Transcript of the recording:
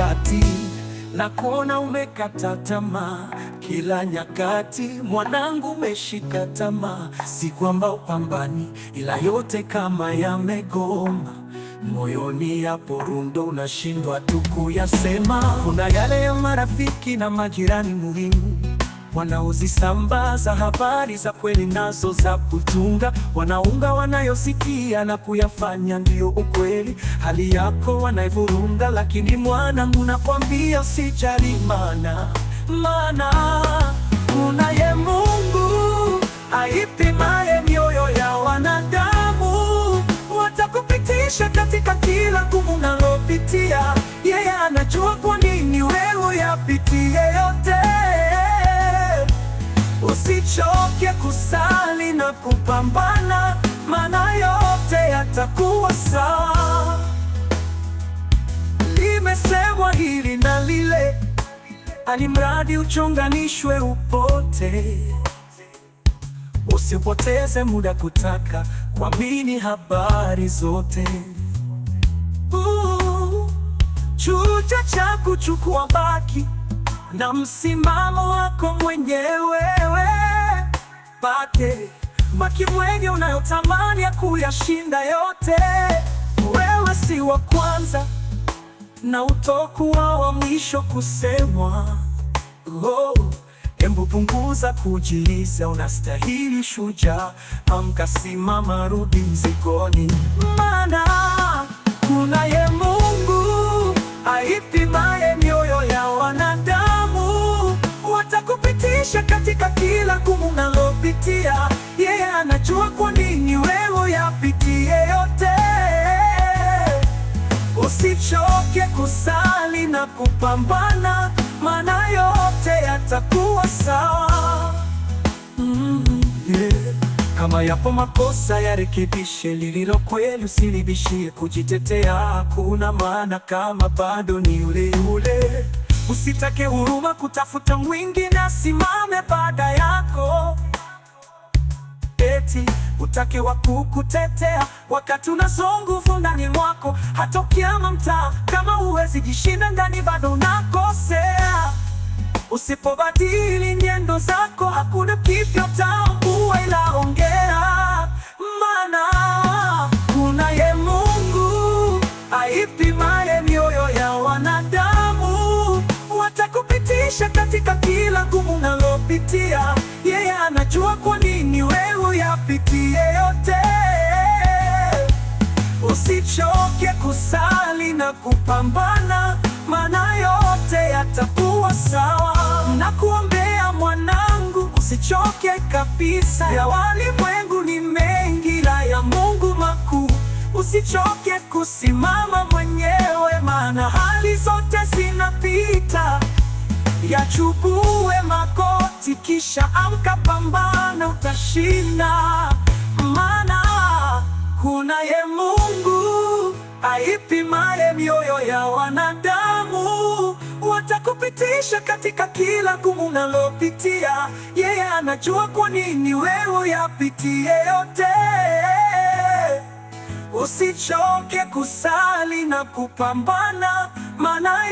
wakati na kuona umekata tamaa. Kila nyakati mwanangu, umeshika tamaa. Si kwamba upambani, ila yote kama yamegoma. Moyoni yapo rundo, unashindwa tu kuyasema. Kuna yale ya marafiki na majirani muhimu, wanaozisambaza habari za kweli nazo za kutunga, wanaunga wanayosikia na kuyafanya ndio ukweli. Hali yako wanaivurunga, lakini mwanangu, nakwambia usijali, maana kunaye Mungu aipimaye mioyo ya wanadamu. Watakupitisha katika kila gumu unalopitia. Yeye anajua kwa nini wewe yapitie yote. Usichoke kusali na kupambana, maana yote yatakuwa sawa. Limesemwa hili na lile, alimradi uchonganishwe upote. Usipoteze muda kutaka kuamini habari zote. Chuja cha kuchukua baki na msimamo wako mwenyewe. Baki mwenye unayotamani ya kuyashinda yote. Wewe si wa kwanza na utakuwa wa mwisho kusemwa. Embu punguza kujiliza, unastahili shujaa. Amka, simama, rudi mzigoni, maana kunaye Mungu aipimaye mioyo ya wanadamu. Watakupitisha katika kila gumu unalopitia. Yeye anajua kwa nini wewe yapitie yote. Usichoke kusali na kupambana, maana yote yatakuwa sawa. Kama yapo makosa yarekebishe, lililo kweli usilibishie. Kujitetea hakuna maana kama bado ni yule yule. Usitake huruma kutafuta mwingine asimame baada yako. Eti utake wa kukutetea wakati unazo nguvu ndani mwako. Hata ukiama mtaa, kama huwezi jishinda ndani, bado unakosea. Usipobadili nyendo zako, hakuna kipya utambua, ila ongea. Maana kunaye Mungu aipimaye mioyo ya wanadamu. Watakupitisha katika kila gumu unalopitia. Yeye anajua kwa nini wewe yapitie yote. Usichoke kusali na kupambana, maana yote yatakuwa sawa. Nakuombea mwanangu, usichoke kabisa. Ya walimwengu ni mengi, ila ya Mungu makuu. Usichoke kusimama mwenyewe, maana hali zote zinapita. Yachukue magoti, kisha amka, pambana, utashinda. Maana kunaye Mungu aipimaye mioyo ya wanadamu. Watakupitisha katika kila gumu unalopitia. Yeye anajua kwa nini wewe yapitie yote. Usichoke kusali na kupambana, maana